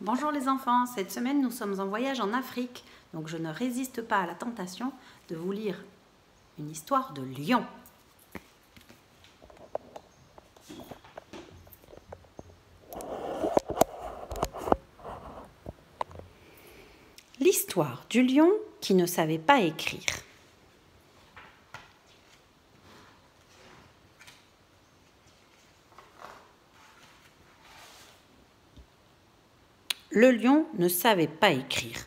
Bonjour les enfants, cette semaine nous sommes en voyage en Afrique, donc je ne résiste pas à la tentation de vous lire une histoire de lion. L'histoire du lion qui ne savait pas écrire. Le lion ne savait pas écrire,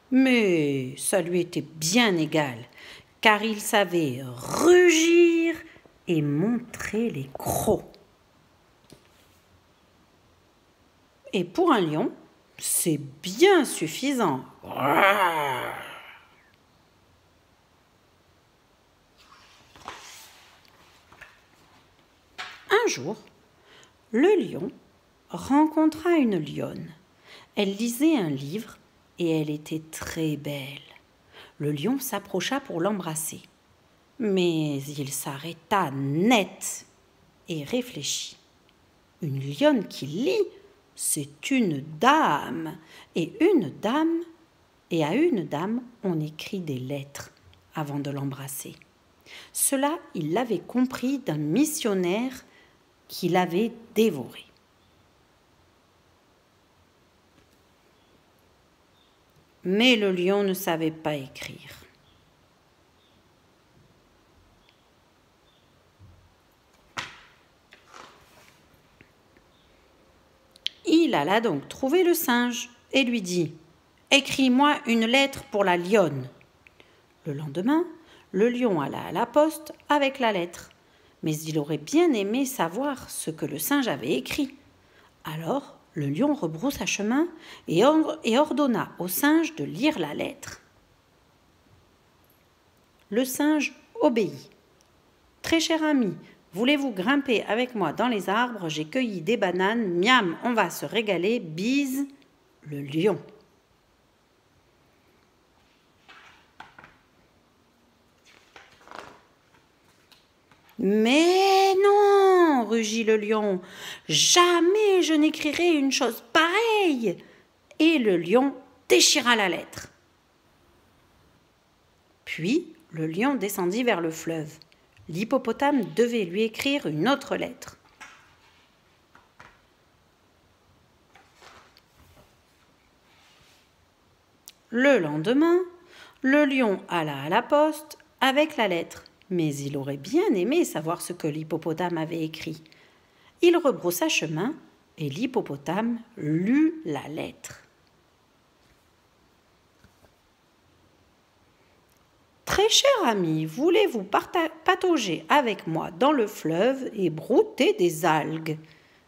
mais ça lui était bien égal, car il savait rugir et montrer les crocs. Et pour un lion, c'est bien suffisant. Un jour, le lion rencontra une lionne. Elle lisait un livre et elle était très belle. Le lion s'approcha pour l'embrasser. Mais il s'arrêta net et réfléchit. Une lionne qui lit, c'est une dame. Et à une dame, on écrit des lettres avant de l'embrasser. Cela, il l'avait compris d'un missionnaire qui l'avait dévoré. Mais le lion ne savait pas écrire. Il alla donc trouver le singe et lui dit « Écris-moi une lettre pour la lionne ». Le lendemain, le lion alla à la poste avec la lettre, mais il aurait bien aimé savoir ce que le singe avait écrit. Alors, le lion rebroussa chemin et ordonna au singe de lire la lettre. Le singe obéit. « Très cher ami, voulez-vous grimper avec moi dans les arbres? J'ai cueilli des bananes. Miam, on va se régaler. Bise, le lion. » Mais non, rugit le lion, jamais je n'écrirai une chose pareille. Et le lion déchira la lettre. Puis le lion descendit vers le fleuve. L'hippopotame devait lui écrire une autre lettre. Le lendemain, le lion alla à la poste avec la lettre. Mais il aurait bien aimé savoir ce que l'hippopotame avait écrit. Il rebroussa chemin et l'hippopotame lut la lettre. « Très cher ami, voulez-vous patauger avec moi dans le fleuve et brouter des algues?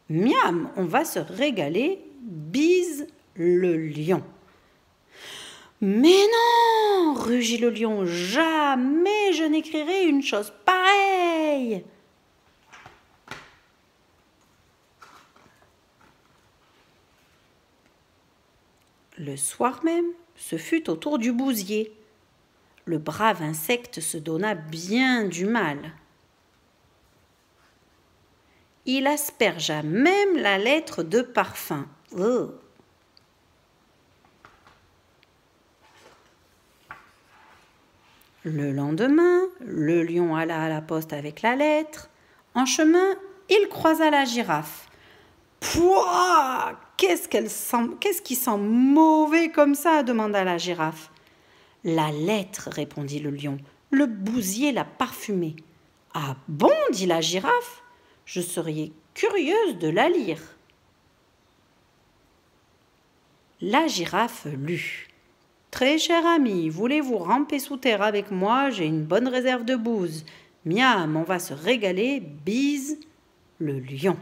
Miam, on va se régaler. Bise le lion. » Mais non, rugit le lion, jamais je n'écrirai une chose pareille. Le soir même, ce fut au tour du bousier. Le brave insecte se donna bien du mal. Il aspergea même la lettre de parfum. Le lendemain, le lion alla à la poste avec la lettre. En chemin, il croisa la girafe. « Pouah! Qu'est-ce qui sent mauvais comme ça ?» demanda la girafe. « La lettre, répondit le lion. Le bousier l'a parfumée. »« Ah bon ?» dit la girafe. « Je serais curieuse de la lire. » La girafe lut. « Très cher ami, voulez-vous ramper sous terre avec moi? J'ai une bonne réserve de bouse. Miam, on va se régaler. Bise le lion. »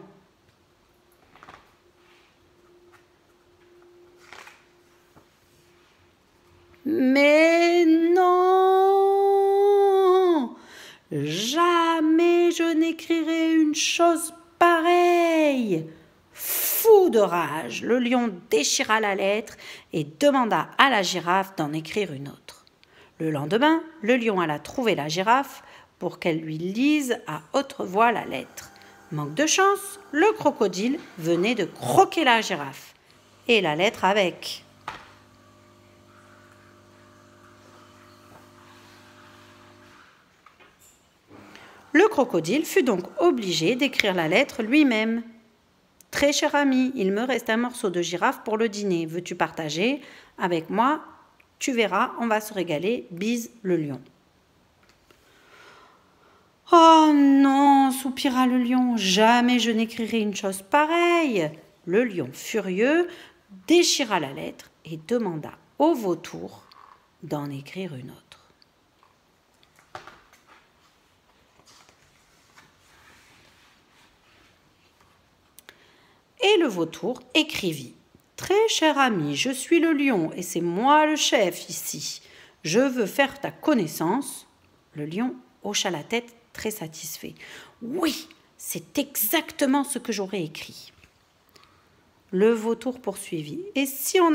Mais non! Jamais je n'écrirai une chose pareille. Fou de rage, le lion déchira la lettre et demanda à la girafe d'en écrire une autre. Le lendemain, le lion alla trouver la girafe pour qu'elle lui lise à haute voix la lettre. Manque de chance, le crocodile venait de croquer la girafe. et la lettre avec. Le crocodile fut donc obligé d'écrire la lettre lui-même. « Très cher ami, il me reste un morceau de girafe pour le dîner. Veux-tu partager avec moi? Tu verras, on va se régaler. Bise le lion. » « Oh non, soupira le lion, jamais je n'écrirai une chose pareille. » Le lion, furieux, déchira la lettre et demanda au vautour d'en écrire une autre. Et le vautour écrivit: « Très cher ami, je suis le lion et c'est moi le chef ici. Je veux faire ta connaissance. » Le lion hocha la tête très satisfait. « Oui, c'est exactement ce que j'aurais écrit. » Le vautour poursuivit. « Et si on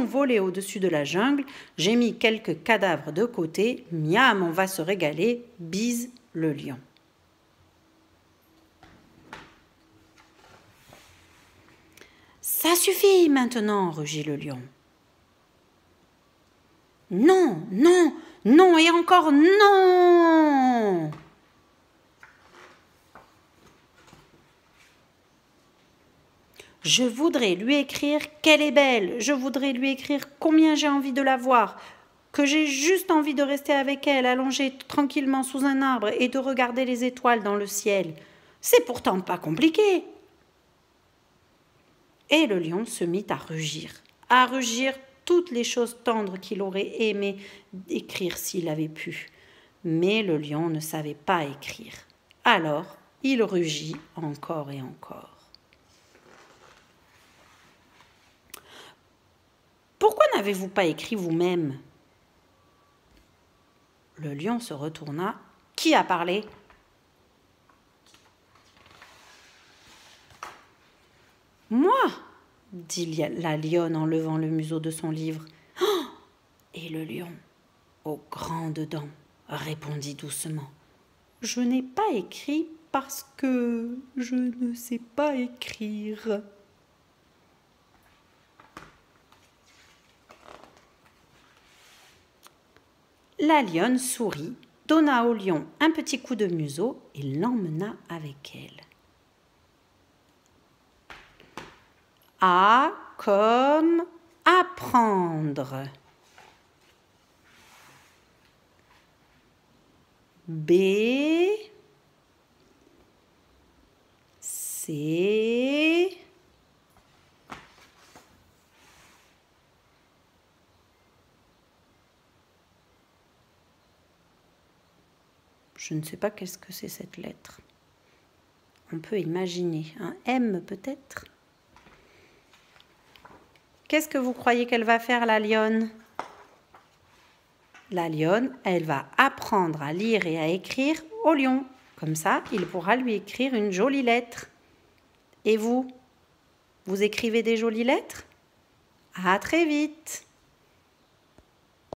volait au-dessus de la jungle, j'ai mis quelques cadavres de côté. Miam, on va se régaler. Bise le lion. » « Ça suffit maintenant, rugit le lion. « Non, non, non et encore non !» Je voudrais lui écrire qu'elle est belle, je voudrais lui écrire combien j'ai envie de la voir, que j'ai juste envie de rester avec elle, allongée tranquillement sous un arbre et de regarder les étoiles dans le ciel. C'est pourtant pas compliqué. Et le lion se mit à rugir toutes les choses tendres qu'il aurait aimé écrire s'il avait pu. Mais le lion ne savait pas écrire. Alors, il rugit encore et encore. « Pourquoi n'avez-vous pas écrit vous-même » Le lion se retourna. « Qui a parlé ?» ?»« Moi !» dit la lionne en levant le museau de son livre. Oh !» Et le lion, aux grandes dents, répondit doucement. « Je n'ai pas écrit parce que je ne sais pas écrire. » La lionne sourit, donna au lion un petit coup de museau et l'emmena avec elle. A comme apprendre. B, C, je ne sais pas qu'est-ce que c'est cette lettre. On peut imaginer un M peut-être. Qu'est-ce que vous croyez qu'elle va faire, la lionne ? La lionne, elle va apprendre à lire et à écrire au lion. Comme ça, il pourra lui écrire une jolie lettre. Et vous, vous écrivez des jolies lettres ? À très vite !